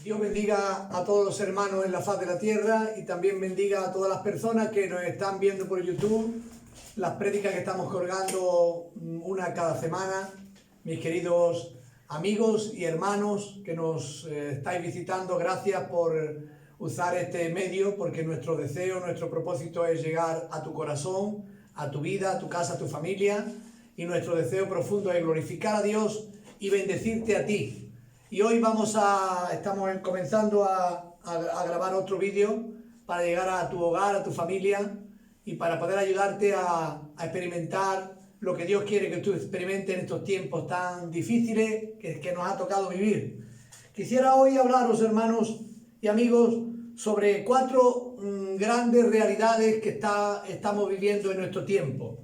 Dios bendiga a todos los hermanos en la faz de la tierra y también bendiga a todas las personas que nos están viendo por YouTube, las prédicas que estamos colgando una cada semana. Mis queridos amigos y hermanos que nos estáis visitando, gracias por usar este medio, porque nuestro deseo, nuestro propósito es llegar a tu corazón, a tu vida, a tu casa, a tu familia, y nuestro deseo profundo es glorificar a Dios y bendecirte a ti. Y hoy estamos comenzando a grabar otro vídeo para llegar a tu hogar, a tu familia y para poder ayudarte a experimentar lo que Dios quiere que tú experimentes en estos tiempos tan difíciles que nos ha tocado vivir. Quisiera hoy hablaros, hermanos y amigos, sobre 4 grandes realidades que estamos viviendo en nuestro tiempo.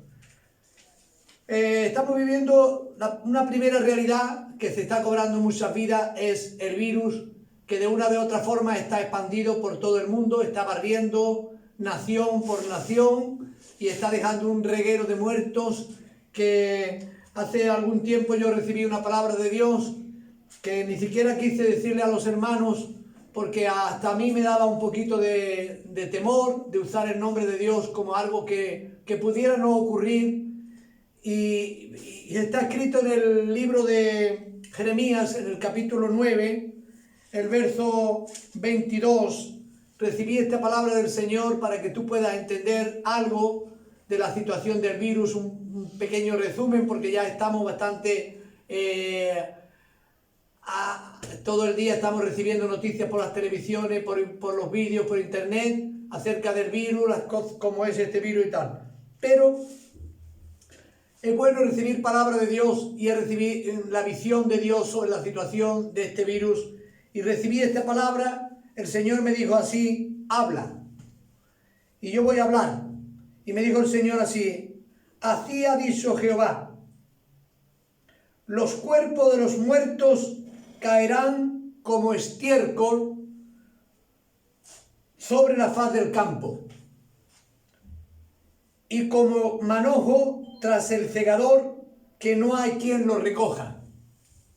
Estamos viviendo una primera realidad que se está cobrando muchas vidas, es el virus, que de una u otra forma está expandido por todo el mundo, está barriendo nación por nación y está dejando un reguero de muertos. Que hace algún tiempo yo recibí una palabra de Dios que ni siquiera quise decirle a los hermanos, porque hasta a mí me daba un poquito de temor de usar el nombre de Dios como algo que pudiera no ocurrir. Y está escrito en el libro de Jeremías, en el capítulo 9, el verso 22. Recibí esta palabra del Señor para que tú puedas entender algo de la situación del virus, un pequeño resumen, porque ya estamos bastante... todo el día estamos recibiendo noticias por las televisiones, por los vídeos, por internet, acerca del virus, las cosas, cómo es este virus y tal. Pero es bueno recibir palabra de Dios y recibir la visión de Dios sobre la situación de este virus. Y recibí esta palabra, el Señor me dijo así: habla. Y yo voy a hablar. Y me dijo el Señor así: así ha dicho Jehová, los cuerpos de los muertos caerán como estiércol sobre la faz del campo, y como manojo tras el segador, que no hay quien los recoja.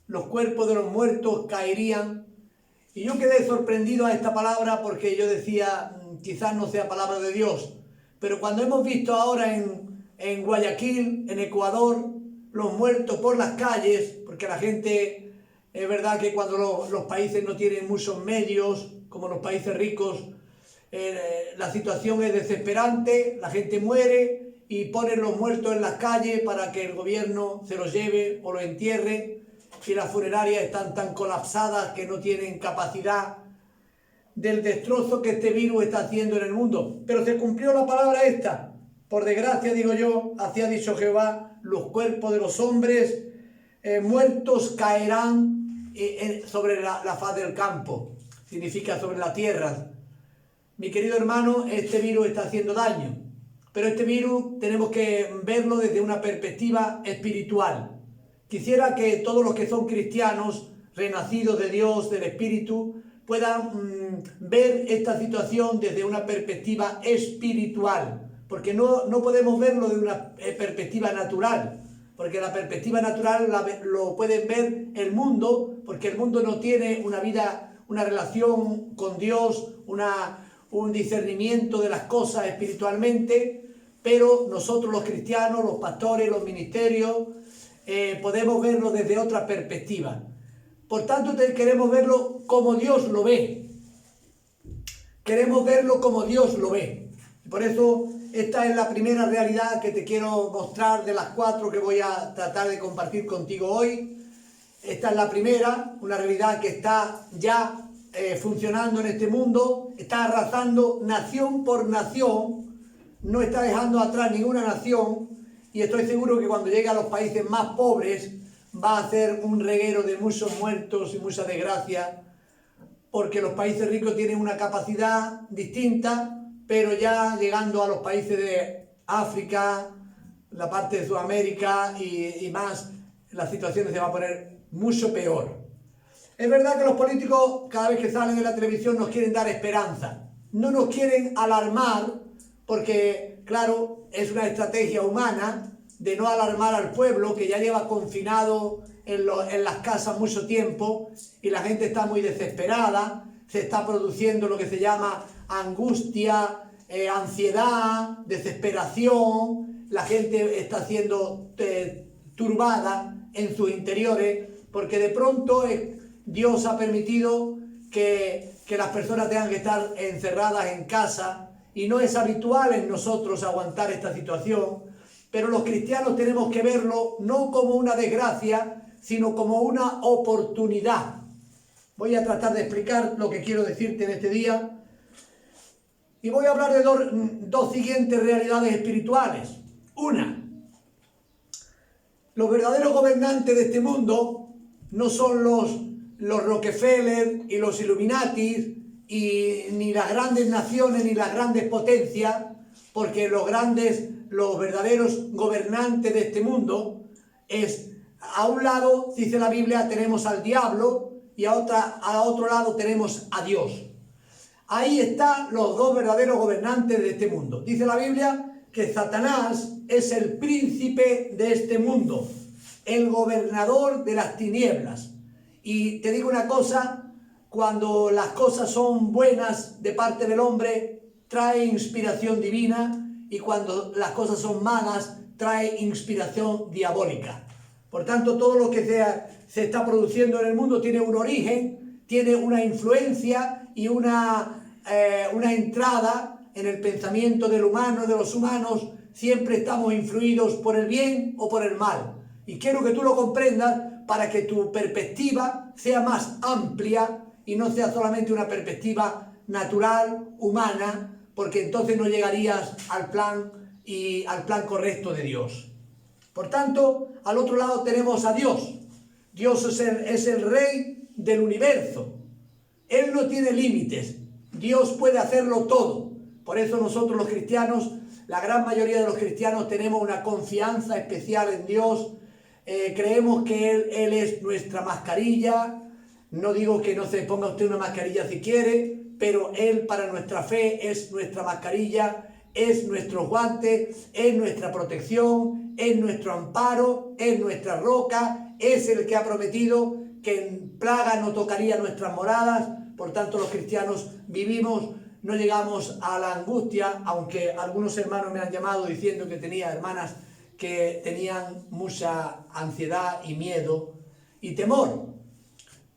Los cuerpos de los muertos caerían. Y yo quedé sorprendido a esta palabra, porque yo decía, quizás no sea palabra de Dios, pero cuando hemos visto ahora en Guayaquil, en Ecuador, los muertos por las calles, porque la gente, es verdad que cuando los países no tienen muchos medios, como los países ricos, la situación es desesperante, la gente muere y ponen los muertos en las calles para que el gobierno se los lleve o los entierre, y las funerarias están tan colapsadas que no tienen capacidad del destrozo que este virus está haciendo en el mundo. Pero se cumplió la palabra esta, por desgracia digo yo, así ha dicho Jehová, los cuerpos de los hombres muertos caerán sobre la faz del campo, significa sobre la tierra. Mi querido hermano, este virus está haciendo daño, pero este virus tenemos que verlo desde una perspectiva espiritual. Quisiera que todos los que son cristianos, renacidos de Dios, del Espíritu, puedan ver esta situación desde una perspectiva espiritual, porque no podemos verlo de una perspectiva natural, porque la perspectiva natural lo pueden ver el mundo, porque el mundo no tiene una vida, una relación con Dios, un discernimiento de las cosas espiritualmente, pero nosotros los cristianos, los pastores, los ministerios, podemos verlo desde otra perspectiva. Por tanto, queremos verlo como Dios lo ve. Queremos verlo como Dios lo ve. Por eso, esta es la primera realidad que te quiero mostrar de las 4 que voy a tratar de compartir contigo hoy. Esta es la primera, una realidad que está ya funcionando en este mundo, está arrasando nación por nación, no está dejando atrás ninguna nación, y estoy seguro que cuando llegue a los países más pobres va a ser un reguero de muchos muertos y mucha desgracia, porque los países ricos tienen una capacidad distinta, pero ya llegando a los países de África, la parte de Sudamérica y más, la situación se va a poner mucho peor. Es verdad que los políticos, cada vez que salen en la televisión, nos quieren dar esperanza. No nos quieren alarmar, porque, claro, es una estrategia humana de no alarmar al pueblo que ya lleva confinado en las casas mucho tiempo y la gente está muy desesperada, se está produciendo lo que se llama angustia, ansiedad, desesperación, la gente está siendo turbada en sus interiores, porque de pronto Dios ha permitido que las personas tengan que estar encerradas en casa, y no es habitual en nosotros aguantar esta situación, pero los cristianos tenemos que verlo no como una desgracia, sino como una oportunidad. Voy a tratar de explicar lo que quiero decirte en este día, y voy a hablar de dos siguientes realidades espirituales. Una, los verdaderos gobernantes de este mundo no son los Rockefeller y los Illuminati, ni las grandes naciones ni las grandes potencias, porque los verdaderos gobernantes de este mundo a un lado, dice la Biblia, tenemos al diablo, y a otro lado tenemos a Dios. Ahí están los dos verdaderos gobernantes de este mundo. Dice la Biblia que Satanás es el príncipe de este mundo, el gobernador de las tinieblas. Y te digo una cosa, cuando las cosas son buenas de parte del hombre, trae inspiración divina, y cuando las cosas son malas, trae inspiración diabólica. Por tanto, todo lo que se está produciendo en el mundo tiene un origen, tiene una influencia y una entrada en el pensamiento del humano, de los humanos. Siempre estamos influidos por el bien o por el mal. Y quiero que tú lo comprendas para que tu perspectiva sea más amplia y no sea solamente una perspectiva natural, humana, porque entonces no llegarías al plan correcto de Dios. Por tanto, al otro lado tenemos a Dios. Dios es el rey del universo. Él no tiene límites. Dios puede hacerlo todo. Por eso nosotros los cristianos, la gran mayoría de los cristianos, tenemos una confianza especial en Dios. Creemos que Él es nuestra mascarilla. No digo que no se ponga usted una mascarilla si quiere, pero Él para nuestra fe es nuestra mascarilla, es nuestro guante, es nuestra protección, es nuestro amparo, es nuestra roca, es el que ha prometido que en plaga no tocaría nuestras moradas. Por tanto, los cristianos vivimos, no llegamos a la angustia, aunque algunos hermanos me han llamado diciendo que tenía hermanas que tenían mucha ansiedad y miedo y temor.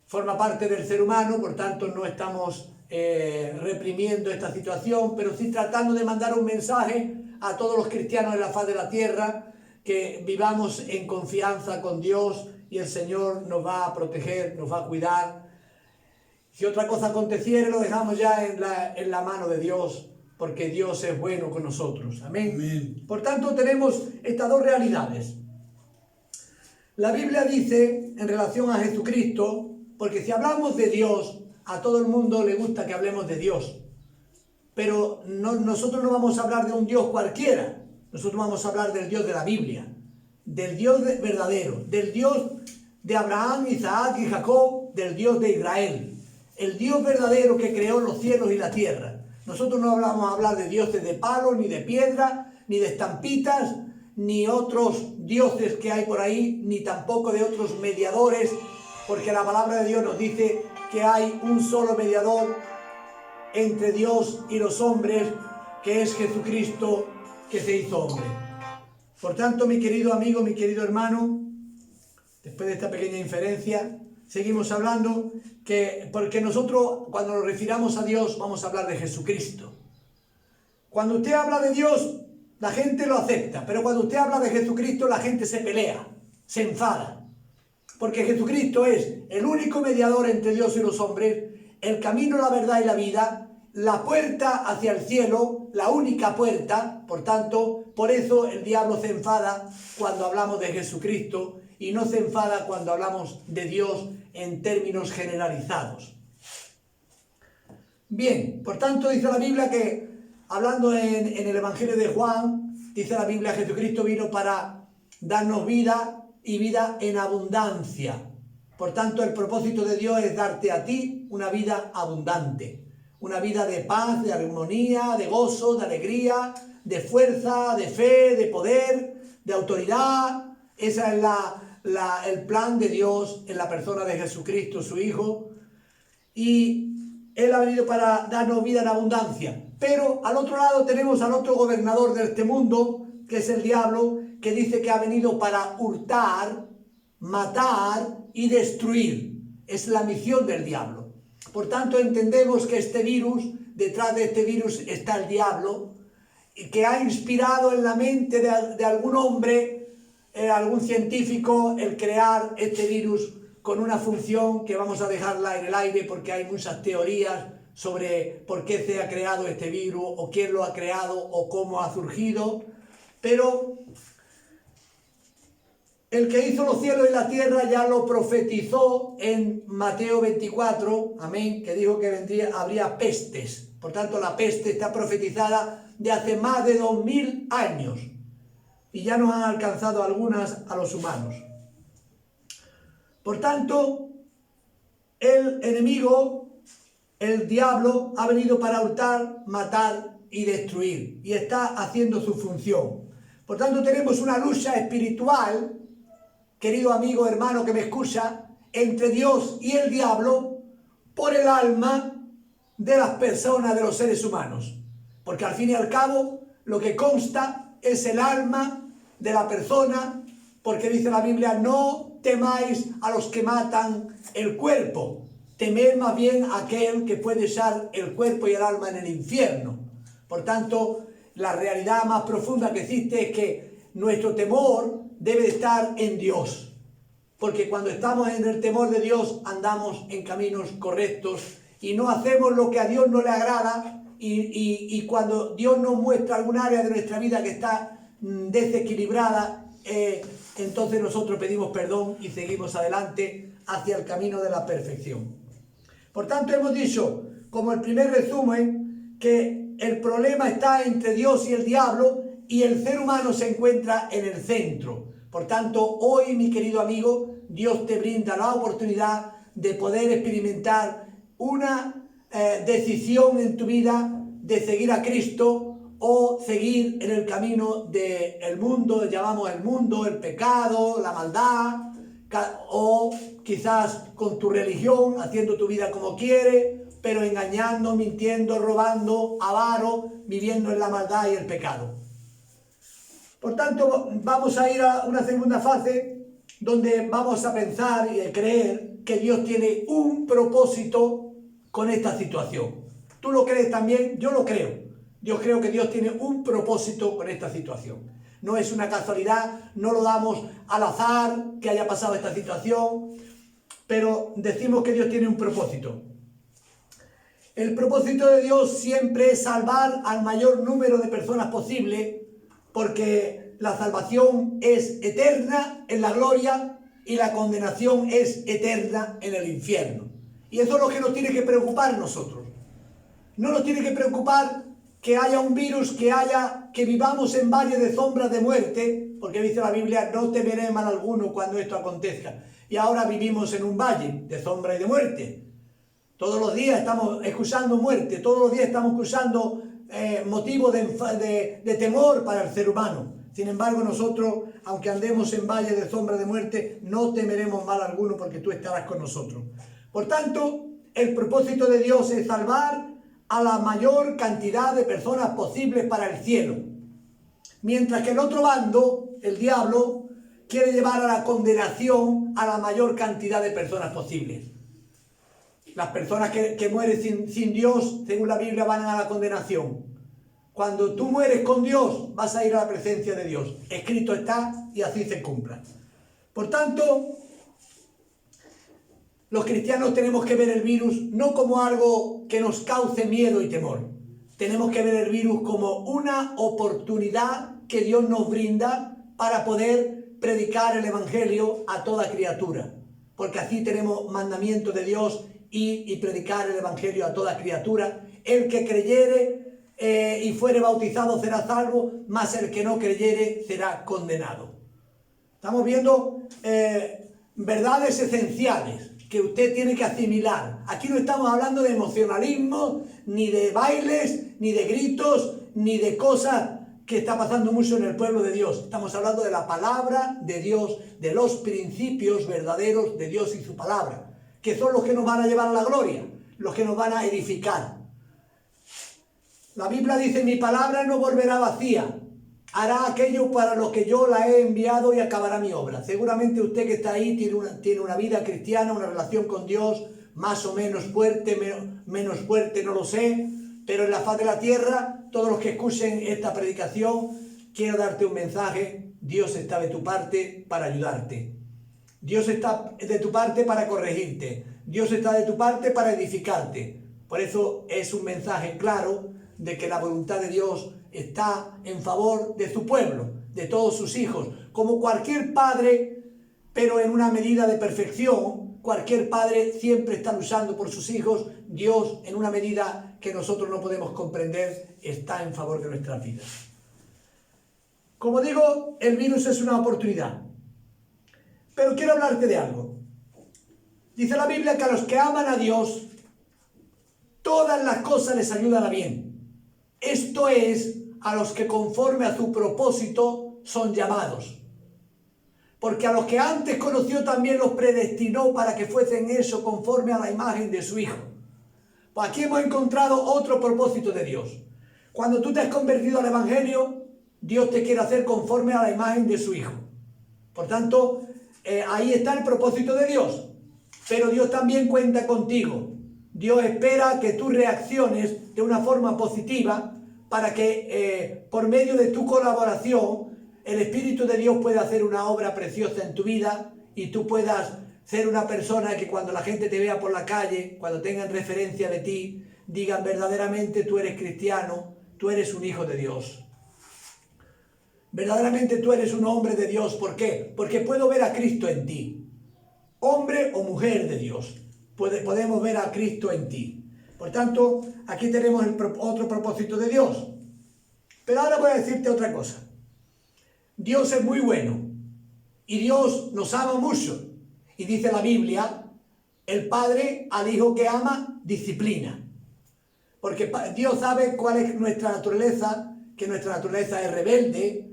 Forma parte del ser humano, por tanto no estamos reprimiendo esta situación, pero sí tratando de mandar un mensaje a todos los cristianos de la faz de la tierra, que vivamos en confianza con Dios y el Señor nos va a proteger, nos va a cuidar. Si otra cosa aconteciera, lo dejamos ya en la mano de Dios, porque Dios es bueno con nosotros. Amén. Amén. Por tanto, tenemos estas dos realidades. La Biblia dice en relación a Jesucristo, porque si hablamos de Dios, a todo el mundo le gusta que hablemos de Dios, pero nosotros no vamos a hablar de un Dios cualquiera, nosotros vamos a hablar del Dios de la Biblia, del Dios verdadero, del Dios de Abraham, Isaac y Jacob, del Dios de Israel, el Dios verdadero que creó los cielos y la tierra. Nosotros no vamos a hablar de dioses de palo, ni de piedra, ni de estampitas, ni otros dioses que hay por ahí, ni tampoco de otros mediadores, porque la palabra de Dios nos dice que hay un solo mediador entre Dios y los hombres, que es Jesucristo, que se hizo hombre. Por tanto, mi querido amigo, mi querido hermano, después de esta pequeña inferencia, seguimos hablando porque nosotros, cuando nos refiramos a Dios, vamos a hablar de Jesucristo. Cuando usted habla de Dios, la gente lo acepta, pero cuando usted habla de Jesucristo, la gente se pelea, se enfada. Porque Jesucristo es el único mediador entre Dios y los hombres, el camino, la verdad y la vida, la puerta hacia el cielo, la única puerta. Por tanto, por eso el diablo se enfada cuando hablamos de Jesucristo y no se enfada cuando hablamos de Dios en términos generalizados. Bien, por tanto dice la Biblia que, hablando en el Evangelio de Juan, dice la Biblia, Jesucristo vino para darnos vida y vida en abundancia. Por tanto, el propósito de Dios es darte a ti una vida abundante, una vida de paz, de armonía, de gozo, de alegría, de fuerza, de fe, de poder, de autoridad. Esa es el plan de Dios en la persona de Jesucristo, su Hijo, y Él ha venido para darnos vida en abundancia. Pero al otro lado tenemos al otro gobernador de este mundo, que es el diablo, que dice que ha venido para hurtar, matar y destruir. Es la misión del diablo. Por tanto, entendemos que este virus, detrás de este virus está el diablo, que ha inspirado en la mente de algún hombre, algún científico, el crear este virus con una función que vamos a dejarla en el aire porque hay muchas teorías sobre por qué se ha creado este virus, o quién lo ha creado, o cómo ha surgido. Pero el que hizo los cielos y la tierra ya lo profetizó en Mateo 24, amén, que dijo que habría pestes. Por tanto, la peste está profetizada de hace más de 2000 años y ya nos han alcanzado algunas a los humanos. Por tanto, el enemigo, el diablo, ha venido para hurtar, matar y destruir, y está haciendo su función. Por tanto, tenemos una lucha espiritual, querido amigo, hermano que me escucha, entre Dios y el diablo por el alma de las personas, de los seres humanos. Porque al fin y al cabo, lo que consta es el alma de la persona, porque dice la Biblia, no temáis a los que matan el cuerpo, temed más bien a aquel que puede echar el cuerpo y el alma en el infierno. Por tanto, la realidad más profunda que existe es que nuestro temor debe estar en Dios, porque cuando estamos en el temor de Dios andamos en caminos correctos y no hacemos lo que a Dios no le agrada, y cuando Dios nos muestra algún área de nuestra vida que está desequilibrada, entonces nosotros pedimos perdón y seguimos adelante hacia el camino de la perfección. Por tanto, hemos dicho, como el primer resumen, que el problema está entre Dios y el diablo, y el ser humano se encuentra en el centro. Por tanto, hoy, mi querido amigo, Dios te brinda la oportunidad de poder experimentar una decisión en tu vida de seguir a Cristo o seguir en el camino del mundo, llamamos el mundo, el pecado, la maldad, o quizás con tu religión, haciendo tu vida como quieres, pero engañando, mintiendo, robando, avaro, viviendo en la maldad y el pecado. Por tanto, vamos a ir a una segunda fase donde vamos a pensar y a creer que Dios tiene un propósito con esta situación. ¿Tú lo crees también? Yo lo creo. Yo creo que Dios tiene un propósito con esta situación. No es una casualidad, no lo damos al azar que haya pasado esta situación, pero decimos que Dios tiene un propósito. El propósito de Dios siempre es salvar al mayor número de personas posible, porque la salvación es eterna en la gloria y la condenación es eterna en el infierno. Y eso es lo que nos tiene que preocupar a nosotros. No nos tiene que preocupar que haya un virus, que vivamos en valle de sombras de muerte, porque dice la Biblia, no temeré mal alguno cuando esto acontezca. Y ahora vivimos en un valle de sombra y de muerte. Todos los días estamos escuchando muerte, todos los días estamos escuchando motivos de temor para el ser humano. Sin embargo, nosotros, aunque andemos en valle de sombra de muerte, no temeremos mal alguno porque tú estarás con nosotros. Por tanto, el propósito de Dios es salvar a la mayor cantidad de personas posibles para el cielo. Mientras que el otro bando, el diablo, quiere llevar a la condenación a la mayor cantidad de personas posibles. Las personas que mueren sin Dios, según la Biblia, van a la condenación. Cuando tú mueres con Dios, vas a ir a la presencia de Dios. Escrito está y así se cumpla. Por tanto, los cristianos tenemos que ver el virus no como algo que nos cause miedo y temor. Tenemos que ver el virus como una oportunidad que Dios nos brinda para poder predicar el Evangelio a toda criatura. Porque así tenemos mandamiento de Dios, ir y predicar el Evangelio a toda criatura. El que creyere y fuere bautizado será salvo, mas el que no creyere será condenado. Estamos viendo verdades esenciales que usted tiene que asimilar. Aquí no estamos hablando de emocionalismo, ni de bailes, ni de gritos, ni de cosas que está pasando mucho en el pueblo de Dios. Estamos hablando de la palabra de Dios, de los principios verdaderos de Dios y su palabra, que son los que nos van a llevar a la gloria, los que nos van a edificar. La Biblia dice, mi palabra no volverá vacía, hará aquello para lo que yo la he enviado y acabará mi obra. Seguramente usted que está ahí tiene una vida cristiana, una relación con Dios, más o menos fuerte, menos fuerte, no lo sé, pero en la faz de la tierra, todos los que escuchen esta predicación, quiero darte un mensaje: Dios está de tu parte para ayudarte. Dios está de tu parte para corregirte. Dios está de tu parte para edificarte. Por eso es un mensaje claro de que la voluntad de Dios está en favor de su pueblo, de todos sus hijos. Como cualquier padre, pero en una medida de perfección, cualquier padre siempre está luchando por sus hijos. Dios, en una medida que nosotros no podemos comprender, está en favor de nuestras vidas. Como digo, el virus es una oportunidad. Pero quiero hablarte de algo. Dice la Biblia que a los que aman a Dios, todas las cosas les ayudan a bien. Esto es, a los que conforme a su propósito son llamados. Porque a los que antes conoció también los predestinó para que fuesen eso conforme a la imagen de su Hijo. Pues aquí hemos encontrado otro propósito de Dios. Cuando tú te has convertido al Evangelio, Dios te quiere hacer conforme a la imagen de su Hijo. Por tanto, ahí está el propósito de Dios. Pero Dios también cuenta contigo. Dios espera que tú reacciones de una forma positiva para que por medio de tu colaboración el Espíritu de Dios pueda hacer una obra preciosa en tu vida y tú puedas ser una persona que cuando la gente te vea por la calle, cuando tengan referencia de ti, digan verdaderamente tú eres cristiano, tú eres un hijo de Dios. Verdaderamente tú eres un hombre de Dios. ¿Por qué? Porque puedo ver a Cristo en ti. Hombre o mujer de Dios. Podemos ver a Cristo en ti. Por tanto, aquí tenemos otro propósito de Dios. Pero ahora voy a decirte otra cosa. Dios es muy bueno y Dios nos ama mucho. Y dice la Biblia, el Padre al Hijo que ama, disciplina. Porque Dios sabe cuál es nuestra naturaleza, que nuestra naturaleza es rebelde,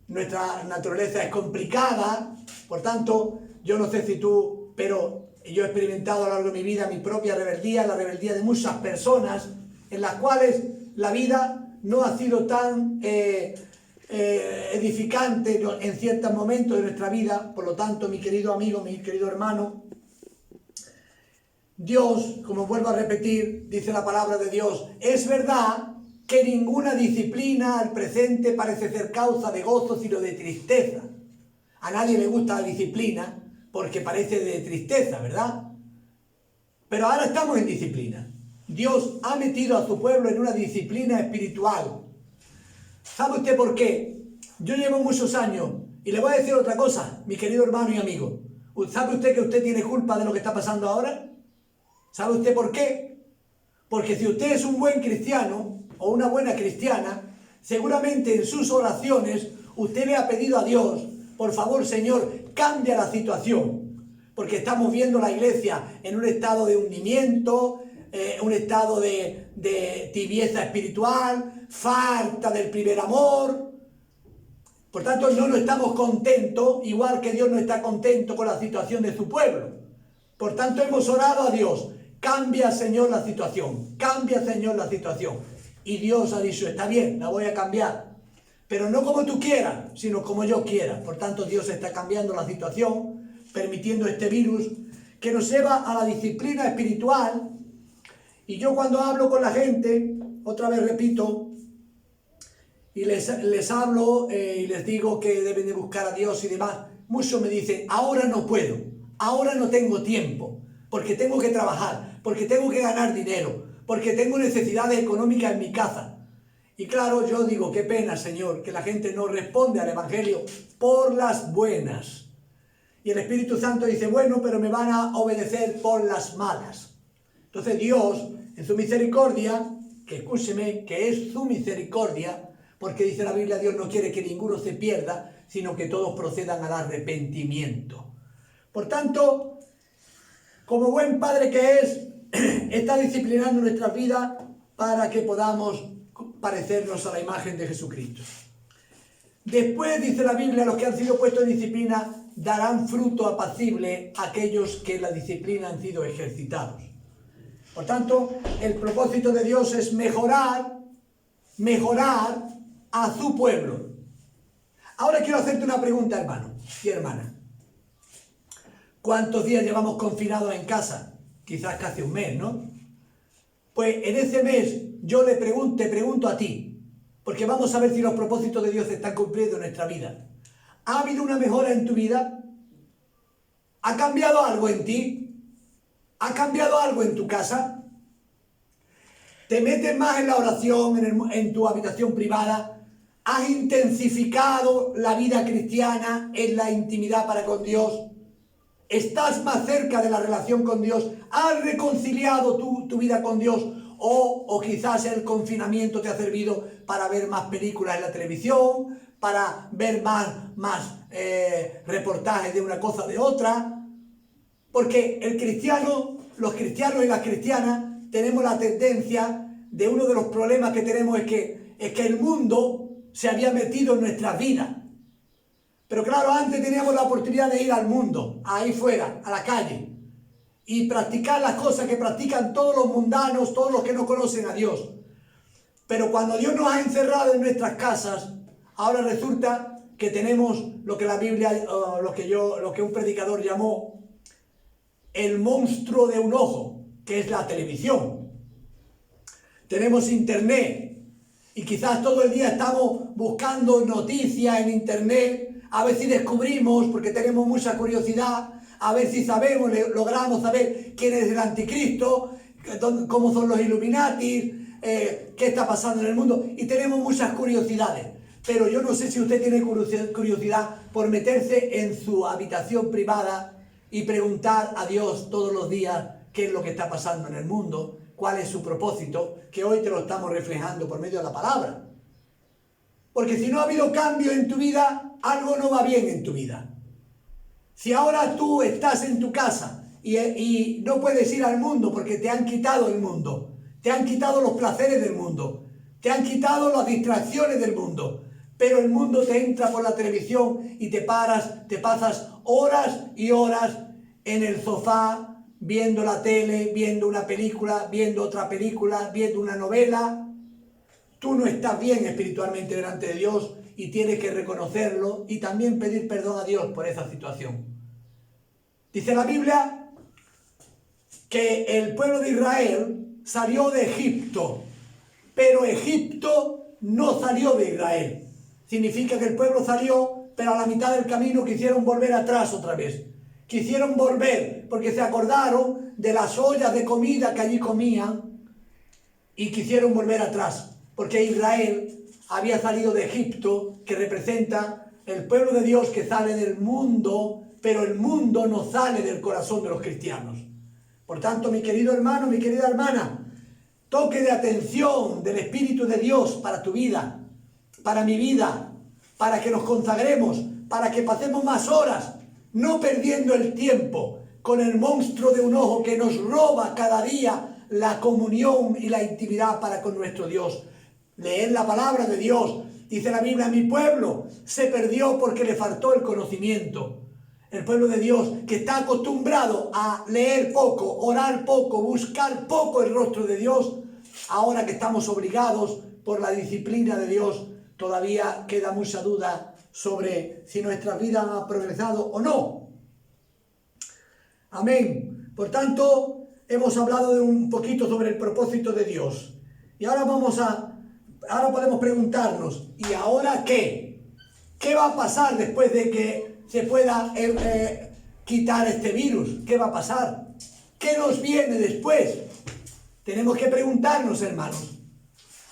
nuestra naturaleza es complicada. Por tanto, yo no sé si tú, pero yo he experimentado a lo largo de mi vida mi propia rebeldía, la rebeldía de muchas personas, en las cuales la vida no ha sido tan edificante en ciertos momentos de nuestra vida. Por lo tanto, mi querido amigo, mi querido hermano, Dios, como vuelvo a repetir, dice la palabra de Dios, es verdad que ninguna disciplina al presente parece ser causa de gozo, sino de tristeza. A nadie le gusta la disciplina porque parece de tristeza, ¿verdad? Pero ahora estamos en disciplina. Dios ha metido a su pueblo en una disciplina espiritual. ¿Sabe usted por qué? Yo llevo muchos años y le voy a decir otra cosa, mi querido hermano y amigo. ¿Sabe usted que usted tiene culpa de lo que está pasando ahora? ¿Sabe usted por qué? Porque si usted es un buen cristiano o una buena cristiana, seguramente en sus oraciones usted le ha pedido a Dios, por favor, Señor, cambia la situación. Porque estamos viendo la iglesia en un estado de hundimiento, un estado de tibieza espiritual, falta del primer amor. Por tanto, no estamos contentos, igual que Dios no está contento con la situación de su pueblo. Por tanto, hemos orado a Dios, cambia, Señor, la situación, cambia, Señor, la situación. Y Dios ha dicho, está bien, la voy a cambiar, pero no como tú quieras, sino como yo quiera. Por tanto, Dios está cambiando la situación, permitiendo este virus que nos lleva a la disciplina espiritual. Y yo cuando hablo con la gente, otra vez repito, y les hablo y les digo que deben de buscar a Dios y demás, muchos me dicen, ahora no puedo, ahora no tengo tiempo, porque tengo que trabajar, porque tengo que ganar dinero, porque tengo necesidades económicas en mi casa. Y claro, yo digo, qué pena, Señor, que la gente no responde al Evangelio por las buenas. Y el Espíritu Santo dice, bueno, pero me van a obedecer por las malas. Entonces Dios, en su misericordia, que escúcheme, que es su misericordia, porque dice la Biblia, Dios no quiere que ninguno se pierda, sino que todos procedan al arrepentimiento. Por tanto, como buen padre que es, está disciplinando nuestras vidas para que podamos parecernos a la imagen de Jesucristo. Después, dice la Biblia, los que han sido puestos en disciplina darán fruto apacible a aquellos que en la disciplina han sido ejercitados. Por tanto, el propósito de Dios es mejorar a su pueblo. Ahora quiero hacerte una pregunta, hermano y hermana. ¿Cuántos días llevamos confinados en casa? Quizás casi un mes, ¿no? Pues en ese mes yo te pregunto a ti, porque vamos a ver si los propósitos de Dios se están cumpliendo en nuestra vida. ¿Ha habido una mejora en tu vida? ¿Ha cambiado algo en ti? ¿Ha cambiado algo en tu casa? ¿Te metes más en la oración, en tu habitación privada? ¿Has intensificado la vida cristiana en la intimidad para con Dios? ¿Estás más cerca de la relación con Dios? ¿Has reconciliado tu vida con Dios? O quizás el confinamiento te ha servido para ver más películas en la televisión, para ver más reportajes de una cosa o de otra. Porque los cristianos y las cristianas tenemos la tendencia de uno de los problemas que tenemos es que el mundo se había metido en nuestras vidas. Pero claro, antes teníamos la oportunidad de ir al mundo, ahí fuera, a la calle, y practicar las cosas que practican todos los mundanos, todos los que no conocen a Dios. Pero cuando Dios nos ha encerrado en nuestras casas, ahora resulta que tenemos lo que la Biblia, lo que un predicador llamó el monstruo de un ojo, que es la televisión. Tenemos internet y quizás todo el día estamos buscando noticias en internet, a ver si descubrimos, porque tenemos mucha curiosidad, a ver si sabemos, logramos saber quién es el anticristo, cómo son los Illuminati, qué está pasando en el mundo, y tenemos muchas curiosidades. Pero yo no sé si usted tiene curiosidad por meterse en su habitación privada y preguntar a Dios todos los días qué es lo que está pasando en el mundo, cuál es su propósito, que hoy te lo estamos reflejando por medio de la palabra. Porque si no ha habido cambio en tu vida, algo no va bien en tu vida. Si ahora tú estás en tu casa y no puedes ir al mundo porque te han quitado el mundo, te han quitado los placeres del mundo, te han quitado las distracciones del mundo, pero el mundo te entra por la televisión y te pasas horas y horas en el sofá, viendo la tele, viendo una película, viendo otra película, viendo una novela. Tú no estás bien espiritualmente delante de Dios y tienes que reconocerlo y también pedir perdón a Dios por esa situación. Dice la Biblia que el pueblo de Israel salió de Egipto, pero Egipto no salió de Israel. Significa que el pueblo salió, pero a la mitad del camino quisieron volver atrás otra vez. Quisieron volver porque se acordaron de las ollas de comida que allí comían y quisieron volver atrás. Porque Israel había salido de Egipto, que representa el pueblo de Dios que sale del mundo, pero el mundo no sale del corazón de los cristianos. Por tanto, mi querido hermano, mi querida hermana, toque de atención del Espíritu de Dios para tu vida, para mi vida, para que nos consagremos, para que pasemos más horas, no perdiendo el tiempo con el monstruo de un ojo que nos roba cada día la comunión y la intimidad para con nuestro Dios. Leer la palabra de Dios. Dice la Biblia, mi pueblo se perdió porque le faltó el conocimiento. El pueblo de Dios que está acostumbrado a leer poco, orar poco, buscar poco el rostro de Dios, ahora que estamos obligados por la disciplina de Dios, todavía queda mucha duda sobre si nuestras vidas han progresado o no. Amén. Por tanto, hemos hablado de un poquito sobre el propósito de Dios. Y ahora podemos preguntarnos, ¿y ahora qué? ¿Qué va a pasar después de que se pueda quitar este virus? ¿Qué va a pasar? ¿Qué nos viene después? Tenemos que preguntarnos, hermanos.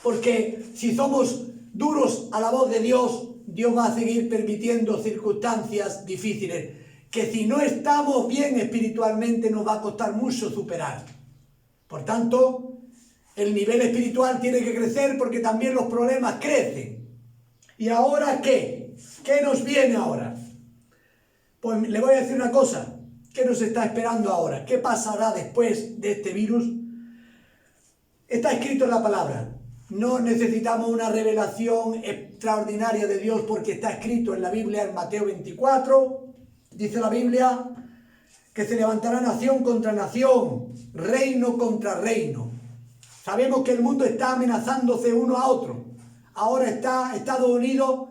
Porque si somos duros a la voz de Dios, Dios va a seguir permitiendo circunstancias difíciles que si no estamos bien espiritualmente nos va a costar mucho superar. Por tanto, el nivel espiritual tiene que crecer porque también los problemas crecen. ¿Y ahora qué? ¿Qué nos viene ahora? Pues le voy a decir una cosa. ¿Qué nos está esperando ahora? ¿Qué pasará después de este virus? Está escrito en la palabra. No necesitamos una revelación extraordinaria de Dios porque está escrito en la Biblia, en Mateo 24, dice la Biblia que se levantará nación contra nación, reino contra reino. Sabemos que el mundo está amenazándose uno a otro. Ahora está Estados Unidos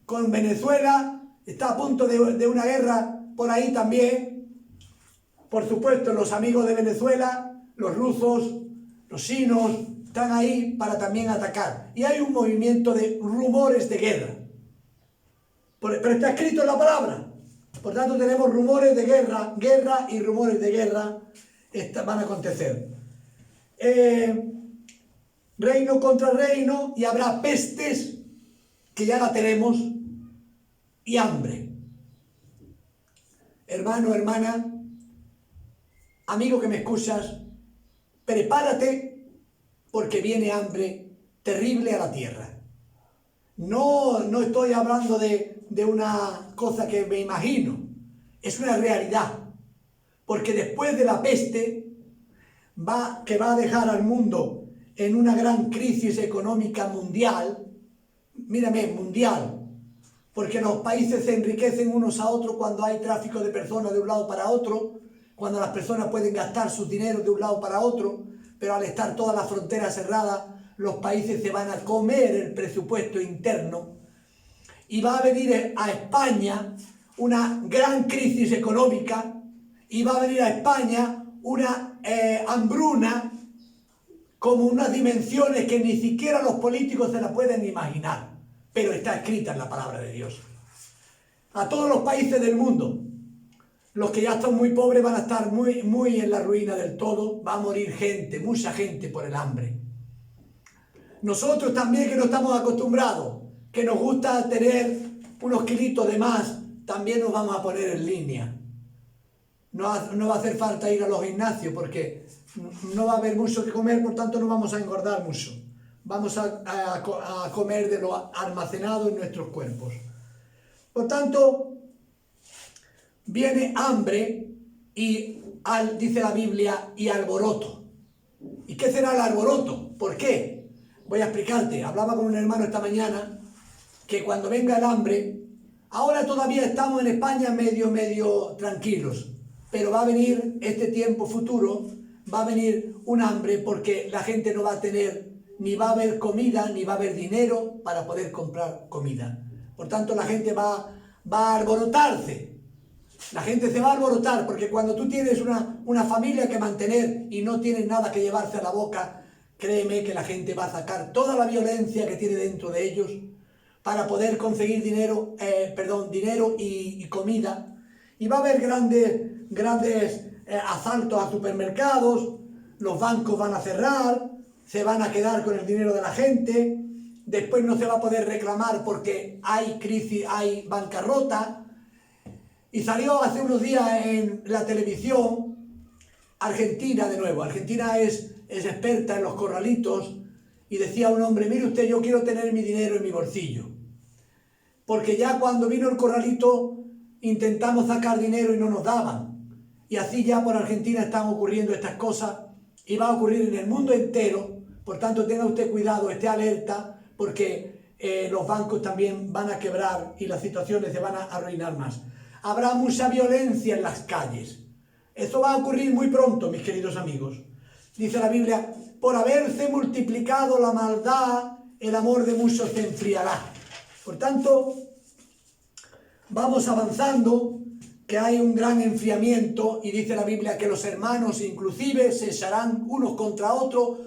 con Venezuela, está a punto de una guerra por ahí también. Por supuesto, los amigos de Venezuela, los rusos, los chinos, están ahí para también atacar. Y hay un movimiento de rumores de guerra. Pero está escrito en la palabra. Por tanto, tenemos rumores de guerra, guerra y rumores de guerra van a acontecer. Reino contra reino, y habrá pestes, que ya la tenemos, y hambre. Hermano, hermana, amigo que me escuchas, prepárate porque viene hambre terrible a la tierra. No estoy hablando de una cosa que me imagino, es una realidad, porque después de la peste que va a dejar al mundo en una gran crisis económica mundial, mírame, mundial, porque los países se enriquecen unos a otros cuando hay tráfico de personas de un lado para otro, cuando las personas pueden gastar sus dineros de un lado para otro, pero al estar todas las fronteras cerradas, los países se van a comer el presupuesto interno y va a venir a España una gran crisis económica y va a venir a España una hambruna como unas dimensiones que ni siquiera los políticos se la pueden imaginar, pero está escrita en la palabra de Dios. A todos los países del mundo, los que ya están muy pobres van a estar muy en la ruina del todo, va a morir gente, mucha gente por el hambre. Nosotros también, que no estamos acostumbrados, que nos gusta tener unos kilitos de más, también nos vamos a poner en línea. No va a hacer falta ir a los gimnasios porque no va a haber mucho que comer, por tanto no vamos a engordar mucho. Vamos a comer de lo almacenado en nuestros cuerpos. Por tanto, viene hambre y, dice la Biblia, y alboroto. ¿Y qué será el alboroto? ¿Por qué? Voy a explicarte. Hablaba con un hermano esta mañana que cuando venga el hambre, ahora todavía estamos en España medio tranquilos, pero va a venir este tiempo futuro, va a venir un hambre porque la gente no va a tener, ni va a haber comida, ni va a haber dinero para poder comprar comida. Por tanto, la gente va a alborotarse. La gente se va a alborotar porque cuando tú tienes una familia que mantener y no tienes nada que llevarse a la boca, créeme que la gente va a sacar toda la violencia que tiene dentro de ellos para poder conseguir dinero y comida. Y va a haber grandes asaltos a supermercados, los bancos van a cerrar, se van a quedar con el dinero de la gente, después no se va a poder reclamar porque hay crisis, hay bancarrota. Y salió hace unos días en la televisión Argentina de nuevo. Argentina es experta en los corralitos y decía un hombre, mire usted, yo quiero tener mi dinero en mi bolsillo. Porque ya cuando vino el corralito intentamos sacar dinero y no nos daban. Y así ya por Argentina están ocurriendo estas cosas y va a ocurrir en el mundo entero. Por tanto, tenga usted cuidado, esté alerta, porque los bancos también van a quebrar y las situaciones se van a arruinar más. Habrá mucha violencia en las calles. Esto va a ocurrir muy pronto, mis queridos amigos. Dice la Biblia, por haberse multiplicado la maldad, el amor de muchos se enfriará. Por tanto, vamos avanzando, que hay un gran enfriamiento, y dice la Biblia que los hermanos inclusive se echarán unos contra otros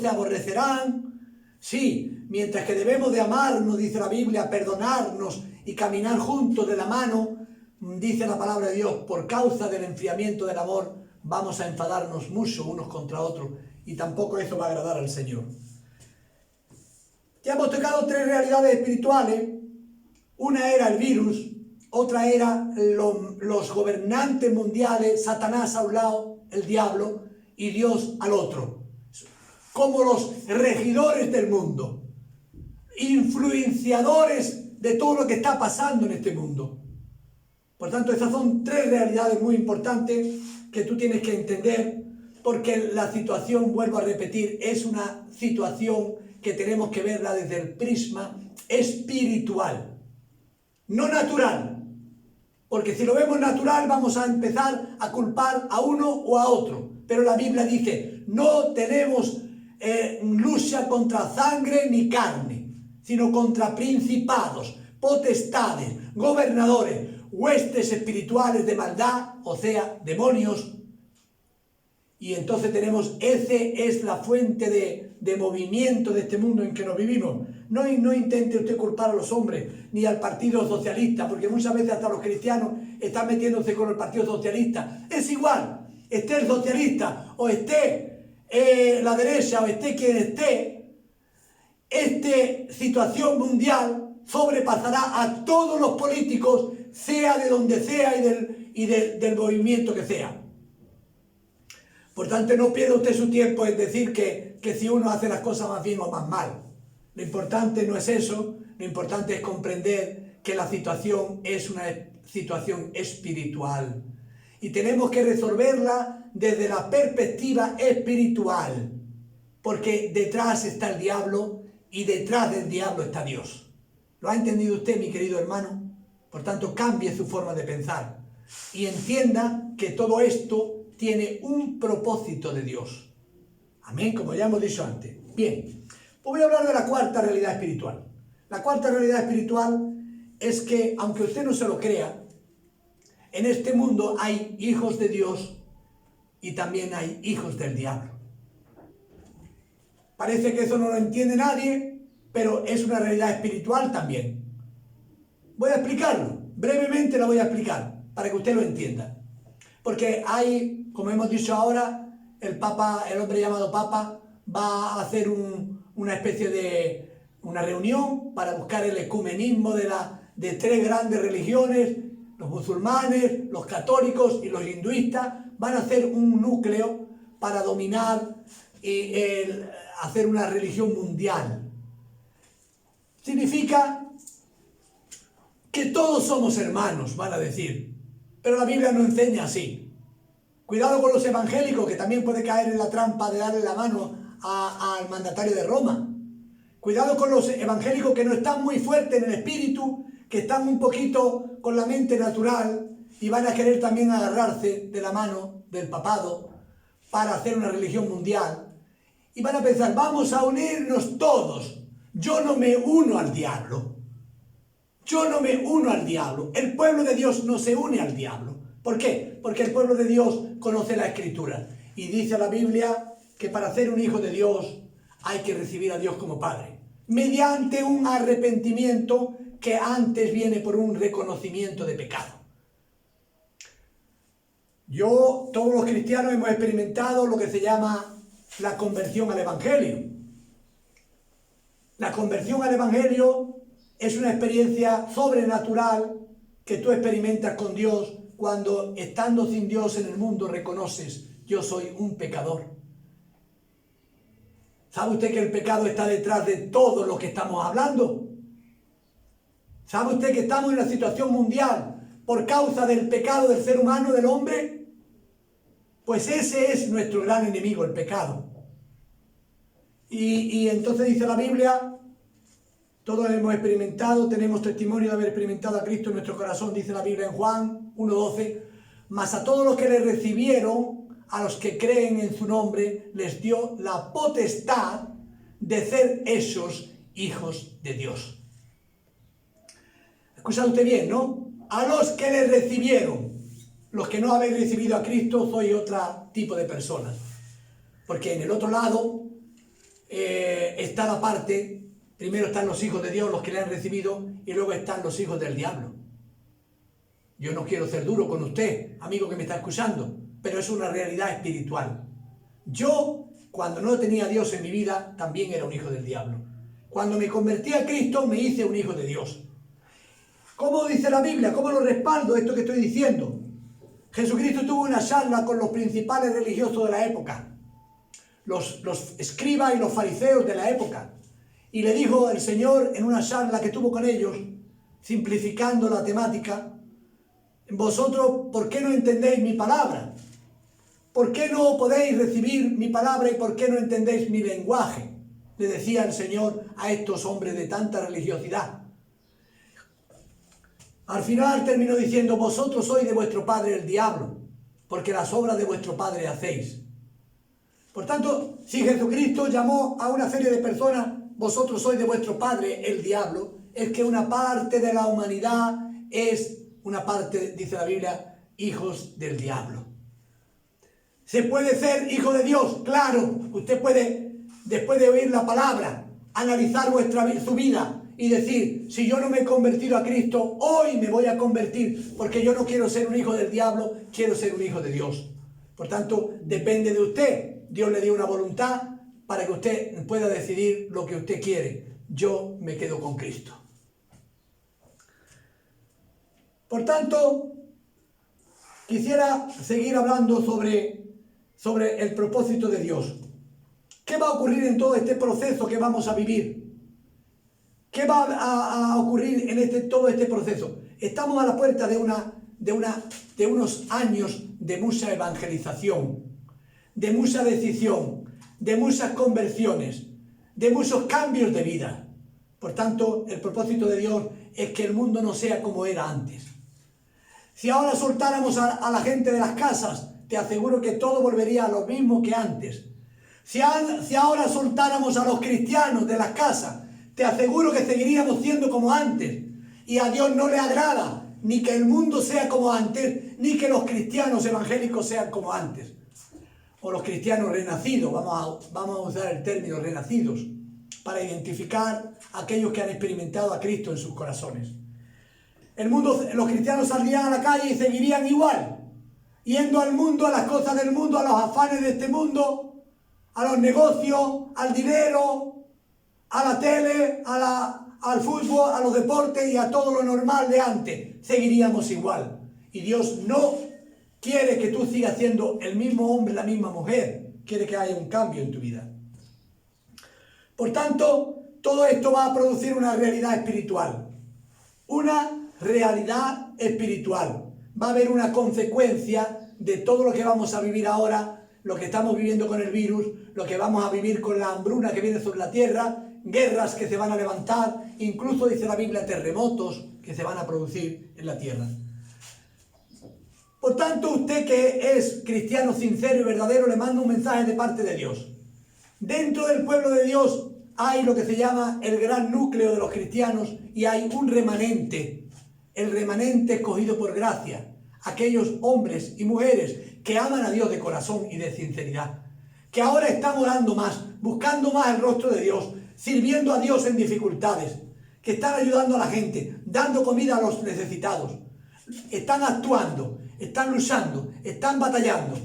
se aborrecerán. Sí, mientras que debemos de amarnos, dice la Biblia, perdonarnos y caminar juntos de la mano, dice la palabra de Dios, por causa del enfriamiento del amor, vamos a enfadarnos mucho unos contra otros, y tampoco eso va a agradar al Señor. Ya hemos tocado tres realidades espirituales. Una era el virus, otra era los gobernantes mundiales, Satanás a un lado, el diablo, y Dios al otro. Como los regidores del mundo, influenciadores de todo lo que está pasando en este mundo. Por tanto, estas son tres realidades muy importantes que tú tienes que entender. porque la situación, vuelvo a repetir, es una situación que tenemos que verla desde el prisma espiritual, no natural. Porque si lo vemos natural vamos a empezar a culpar a uno o a otro. Pero la Biblia dice, no tenemos lucha contra sangre ni carne, sino contra principados, potestades, gobernadores, huestes espirituales de maldad, o sea, demonios. Y entonces esa es la fuente de movimiento de este mundo en que nos vivimos. No intente usted culpar a los hombres, ni al Partido Socialista, porque muchas veces hasta los cristianos están metiéndose con el Partido Socialista. Es igual, esté el socialista, o esté la derecha, o esté quien esté, esta situación mundial sobrepasará a todos los políticos, sea de donde sea y del movimiento que sea. Por tanto, no pierda usted su tiempo en decir que si uno hace las cosas más bien o más mal. Lo importante no es eso, lo importante es comprender que la situación es una situación espiritual. Y tenemos que resolverla desde la perspectiva espiritual. Porque detrás está el diablo y detrás del diablo está Dios. ¿Lo ha entendido usted, mi querido hermano? Por tanto, cambie su forma de pensar y entienda que todo esto tiene un propósito de Dios. Amén, como ya hemos dicho antes. Bien, pues voy a hablar de la cuarta realidad espiritual. La cuarta realidad espiritual es que, aunque usted no se lo crea, en este mundo hay hijos de Dios y también hay hijos del diablo. Parece que eso no lo entiende nadie, pero es una realidad espiritual también. Voy a explicarlo, brevemente lo voy a explicar, para que usted lo entienda. Porque hay, como hemos dicho ahora, el hombre llamado Papa, va a hacer una especie de una reunión para buscar el ecumenismo de tres grandes religiones, los musulmanes, los católicos y los hinduistas. Van a hacer un núcleo para dominar y hacer una religión mundial. Significa que todos somos hermanos, van a decir. Pero la Biblia no enseña así. Cuidado con los evangélicos, que también puede caer en la trampa de darle la mano al mandatario de Roma. Cuidado con los evangélicos que no están muy fuertes en el espíritu, que están un poquito con la mente natural y van a querer también agarrarse de la mano del papado para hacer una religión mundial. Y van a pensar, vamos a unirnos todos. Yo no me uno al diablo. Yo no me uno al diablo. El pueblo de Dios no se une al diablo. ¿Por qué? Porque el pueblo de Dios conoce la Escritura. Y dice la Biblia que para ser un hijo de Dios hay que recibir a Dios como Padre. Mediante un arrepentimiento que antes viene por un reconocimiento de pecado. Todos los cristianos hemos experimentado lo que se llama la conversión al Evangelio. La conversión al Evangelio es una experiencia sobrenatural que tú experimentas con Dios cuando, estando sin Dios en el mundo, reconoces, yo soy un pecador. ¿Sabe usted que el pecado está detrás de todo lo que estamos hablando? ¿Sabe usted que estamos en una situación mundial por causa del pecado del ser humano, del hombre? Pues ese es nuestro gran enemigo, el pecado. Y entonces dice la Biblia, todos hemos experimentado, tenemos testimonio de haber experimentado a Cristo en nuestro corazón, dice la Biblia en Juan 1:12, mas a todos los que le recibieron, a los que creen en su nombre, les dio la potestad de ser esos hijos de Dios. Escucha usted bien, ¿no? A los que le recibieron. Los que no habéis recibido a Cristo sois otro tipo de personas. Porque en el otro lado está la parte. Primero están los hijos de Dios, los que le han recibido, y luego están los hijos del diablo. Yo no quiero ser duro con usted, amigo que me está escuchando, pero es una realidad espiritual. Yo, cuando no tenía a Dios en mi vida, también era un hijo del diablo. Cuando me convertí a Cristo, me hice un hijo de Dios. ¿Cómo dice la Biblia? ¿Cómo lo respaldo esto que estoy diciendo? Jesucristo tuvo una charla con los principales religiosos de la época, los escribas y los fariseos de la época. Y le dijo el Señor en una charla que tuvo con ellos, simplificando la temática, vosotros, ¿por qué no entendéis mi palabra? ¿por qué no podéis recibir mi palabra y por qué no entendéis mi lenguaje? Le decía el Señor a estos hombres de tanta religiosidad. Al final terminó diciendo, vosotros sois de vuestro padre el diablo, porque las obras de vuestro padre hacéis. Por tanto, si Jesucristo llamó a una serie de personas, vosotros sois de vuestro padre el diablo, es que una parte de la humanidad es una parte, dice la Biblia, hijos del diablo. ¿Se puede ser hijo de Dios? Claro, usted puede, después de oír la palabra, analizar su vida y decir, si yo no me he convertido a Cristo, hoy me voy a convertir, porque yo no quiero ser un hijo del diablo, quiero ser un hijo de Dios. Por tanto, depende de usted. Dios le dio una voluntad para que usted pueda decidir lo que usted quiere. Yo me quedo con Cristo. Por tanto, quisiera seguir hablando sobre el propósito de Dios. ¿Qué va a ocurrir en todo este proceso que vamos a vivir? ¿Qué va a ocurrir en todo este proceso? Estamos a la puerta de unos años de mucha evangelización, de mucha decisión, de muchas conversiones, de muchos cambios de vida. Por tanto, el propósito de Dios es que el mundo no sea como era antes. Si ahora soltáramos a la gente de las casas, te aseguro que todo volvería a lo mismo que antes. Si ahora soltáramos a los cristianos de las casas, te aseguro que seguiríamos siendo como antes. Y a Dios no le agrada ni que el mundo sea como antes, ni que los cristianos evangélicos sean como antes. O los cristianos renacidos, vamos a usar el término renacidos, para identificar a aquellos que han experimentado a Cristo en sus corazones. Los cristianos saldrían a la calle y seguirían igual, yendo al mundo, a las cosas del mundo, a los afanes de este mundo, a los negocios, al dinero, a la tele, al fútbol, a los deportes y a todo lo normal de antes. Seguiríamos igual. Y Dios no quiere que tú sigas siendo el mismo hombre, la misma mujer. Quiere que haya un cambio en tu vida. Por tanto, todo esto va a producir una realidad espiritual. Una realidad espiritual. Va a haber una consecuencia de todo lo que vamos a vivir ahora, lo que estamos viviendo con el virus, lo que vamos a vivir con la hambruna que viene sobre la tierra, guerras que se van a levantar, incluso dice la Biblia, terremotos que se van a producir en la tierra. Por tanto, usted que es cristiano sincero y verdadero, le manda un mensaje de parte de Dios. Dentro del pueblo de Dios hay lo que se llama el gran núcleo de los cristianos y hay un remanente, el remanente escogido por gracia, aquellos hombres y mujeres que aman a Dios de corazón y de sinceridad, que ahora están orando más, buscando más el rostro de Dios, sirviendo a Dios en dificultades, que están ayudando a la gente, dando comida a los necesitados, están actuando, están luchando, están batallando.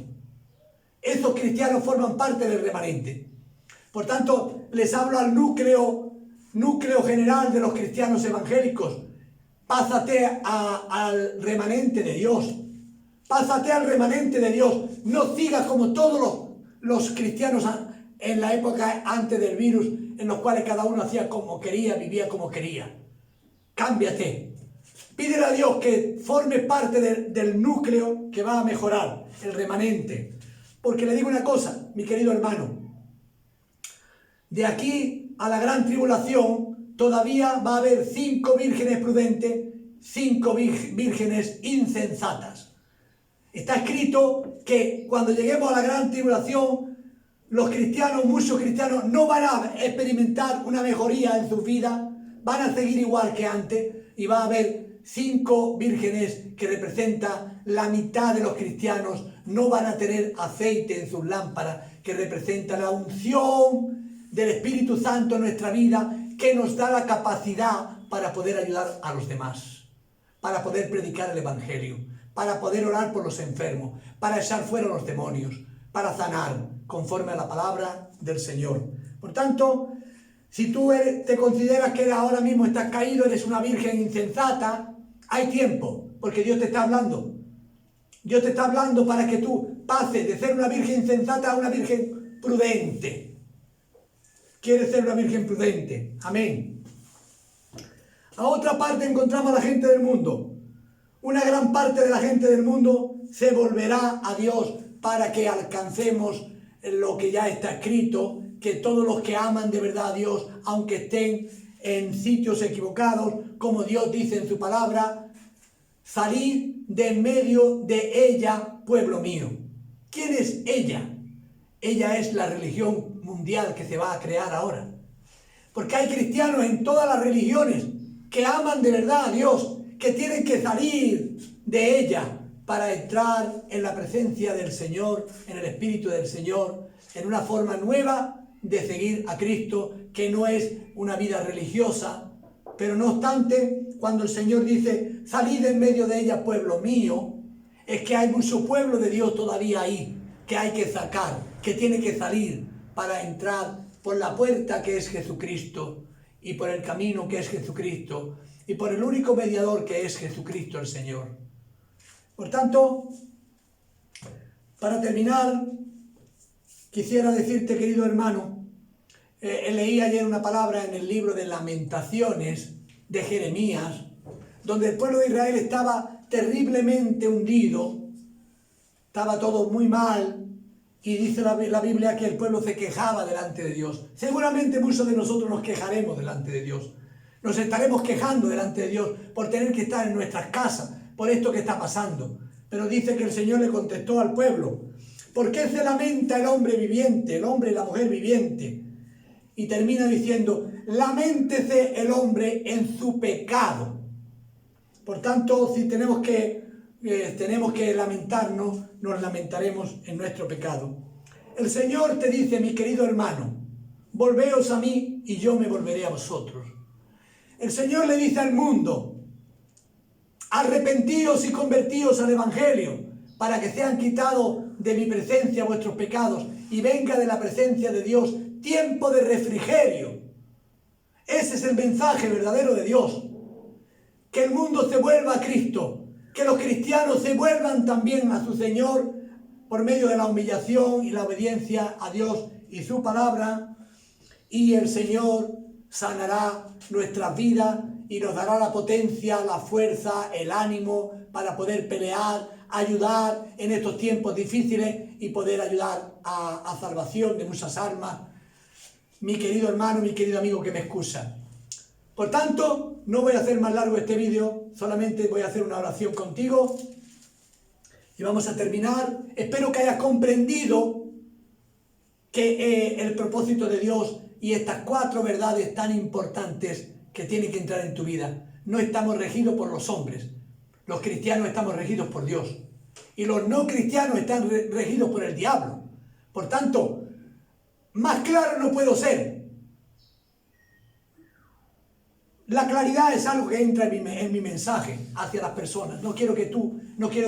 Esos cristianos forman parte del remanente. Por tanto, les hablo al núcleo general de los cristianos evangélicos. Pásate al remanente de Dios. Pásate al remanente de Dios. No sigas como todos los cristianos en la época antes del virus, en los cuales cada uno hacía como quería, vivía como quería. Cámbiate. Pídele a Dios que forme parte del núcleo que va a mejorar, el remanente. Porque le digo una cosa, mi querido hermano. De aquí a la gran tribulación todavía va a haber 5 vírgenes prudentes, 5 vírgenes insensatas. Está escrito que cuando lleguemos a la gran tribulación, los cristianos, muchos cristianos, no van a experimentar una mejoría en su vida, van a seguir igual que antes y va a haber 5 vírgenes que representan la mitad de los cristianos, no van a tener aceite en sus lámparas, que representa la unción del Espíritu Santo en nuestra vida, que nos da la capacidad para poder ayudar a los demás, para poder predicar el Evangelio, para poder orar por los enfermos, para echar fuera los demonios, para sanar, conforme a la palabra del Señor. Por tanto, si tú te consideras que ahora mismo estás caído, eres una virgen insensata, hay tiempo, porque Dios te está hablando. Dios te está hablando para que tú pases de ser una virgen insensata a una virgen prudente. ¿Quieres ser una virgen prudente? Amén. A otra parte encontramos a la gente del mundo. Una gran parte de la gente del mundo se volverá a Dios para que alcancemos lo que ya está escrito, que todos los que aman de verdad a Dios, aunque estén en sitios equivocados, como Dios dice en su palabra, salid de en medio de ella, pueblo mío. ¿Quién es ella? Ella es la religión mundial que se va a crear ahora. Porque hay cristianos en todas las religiones que aman de verdad a Dios, que tienen que salir de ella para entrar en la presencia del Señor, en el Espíritu del Señor, en una forma nueva de seguir a Cristo, que no es una vida religiosa. Pero no obstante, cuando el Señor dice, salid en medio de ella, pueblo mío, es que hay mucho pueblo de Dios todavía ahí, que hay que sacar, que tiene que salir para entrar por la puerta que es Jesucristo, y por el camino que es Jesucristo, y por el único mediador que es Jesucristo el Señor. Por tanto, para terminar, quisiera decirte, querido hermano, leí ayer una palabra en el libro de Lamentaciones de Jeremías, donde el pueblo de Israel estaba terriblemente hundido, estaba todo muy mal, y dice la Biblia que el pueblo se quejaba delante de Dios. Seguramente muchos de nosotros nos quejaremos delante de Dios. Nos estaremos quejando delante de Dios por tener que estar en nuestras casas, por esto que está pasando. Pero dice que el Señor le contestó al pueblo, ¿por qué se lamenta el hombre viviente, el hombre y la mujer viviente? Y termina diciendo, laméntese el hombre en su pecado. Por tanto, si tenemos que lamentarnos, nos lamentaremos en nuestro pecado. El Señor te dice, mi querido hermano, volveos a mí y yo me volveré a vosotros. El Señor le dice al mundo, arrepentíos y convertíos al Evangelio, para que sean quitados de mi presencia vuestros pecados y venga de la presencia de Dios tiempo de refrigerio. Ese es el mensaje verdadero de Dios. Que el mundo se vuelva a Cristo, que los cristianos se vuelvan también a su Señor por medio de la humillación y la obediencia a Dios y su palabra, y el Señor sanará nuestras vidas y nos dará la potencia, la fuerza, el ánimo para poder pelear, ayudar en estos tiempos difíciles y poder ayudar a salvación de muchas almas. Mi querido hermano, mi querido amigo que me escucha. Por tanto, no voy a hacer más largo este vídeo, solamente voy a hacer una oración contigo y vamos a terminar. Espero que hayas comprendido que el propósito de Dios y estas 4 verdades tan importantes que tienen que entrar en tu vida. No estamos regidos por los hombres, los cristianos estamos regidos por Dios y los no cristianos están regidos por el diablo. Por tanto, más claro no puedo ser. La claridad es algo que entra en mi mensaje hacia las personas. No quiero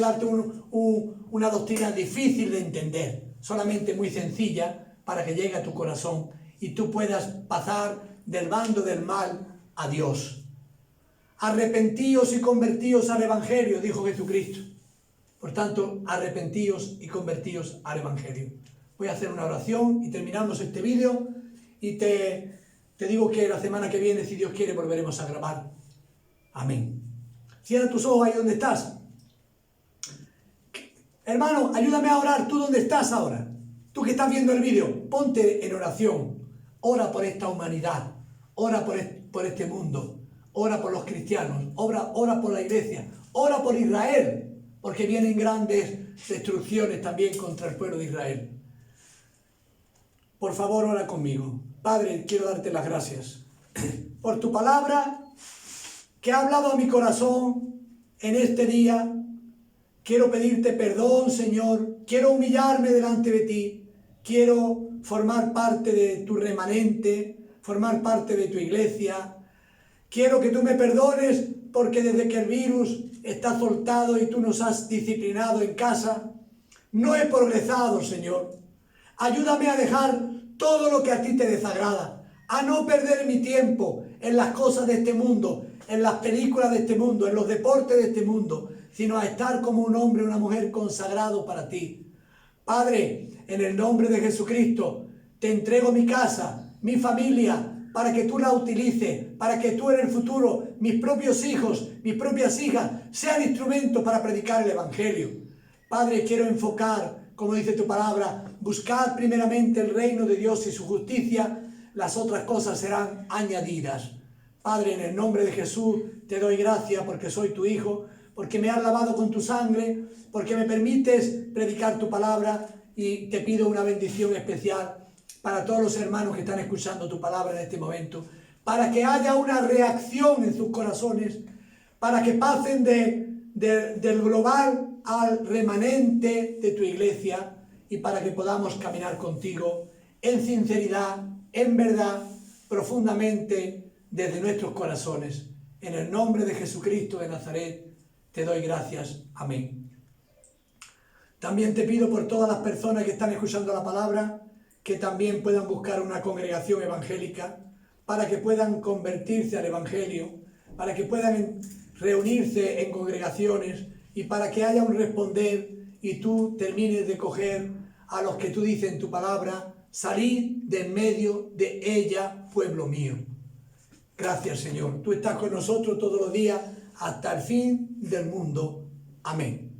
darte una doctrina difícil de entender, solamente muy sencilla para que llegue a tu corazón y tú puedas pasar del bando del mal a Dios. Arrepentíos y convertíos al Evangelio, dijo Jesucristo. Por tanto, arrepentíos y convertíos al Evangelio. Voy a hacer una oración y terminamos este vídeo y te digo que la semana que viene, si Dios quiere, volveremos a grabar. Amén. Cierra tus ojos ahí donde estás. Hermano, ayúdame a orar. ¿Tú dónde estás ahora? Tú que estás viendo el vídeo, ponte en oración. Ora por esta humanidad. Ora por este mundo. Ora por los cristianos. Ora por la iglesia. Ora por Israel. Porque vienen grandes destrucciones también contra el pueblo de Israel. Por favor, ora conmigo. Padre, quiero darte las gracias por tu palabra que ha hablado a mi corazón en este día. Quiero pedirte perdón, Señor. Quiero humillarme delante de ti. Quiero formar parte de tu remanente, formar parte de tu iglesia. Quiero que tú me perdones porque desde que el virus está soltado y tú nos has disciplinado en casa, no he progresado, Señor. Ayúdame a dejar todo lo que a ti te desagrada, a no perder mi tiempo en las cosas de este mundo, en las películas de este mundo, en los deportes de este mundo, sino a estar como un hombre o una mujer consagrado para ti. Padre, en el nombre de Jesucristo, te entrego mi casa, mi familia, para que tú la utilices, para que tú en el futuro, mis propios hijos, mis propias hijas, sean instrumentos para predicar el Evangelio. Padre, quiero enfocar como dice tu palabra, buscad primeramente el reino de Dios y su justicia, las otras cosas serán añadidas. Padre, en el nombre de Jesús te doy gracias porque soy tu hijo, porque me has lavado con tu sangre, porque me permites predicar tu palabra, y te pido una bendición especial para todos los hermanos que están escuchando tu palabra en este momento, para que haya una reacción en sus corazones, para que pasen del global al remanente de tu iglesia, y para que podamos caminar contigo en sinceridad, en verdad, profundamente desde nuestros corazones. En el nombre de Jesucristo de Nazaret te doy gracias. Amén. También te pido por todas las personas que están escuchando la palabra, que también puedan buscar una congregación evangélica, para que puedan convertirse al Evangelio, para que puedan reunirse en congregaciones, y para que haya un responder y tú termines de coger a los que tú dices en tu palabra: salid de en medio de ella, pueblo mío. Gracias, Señor. Tú estás con nosotros todos los días hasta el fin del mundo. Amén.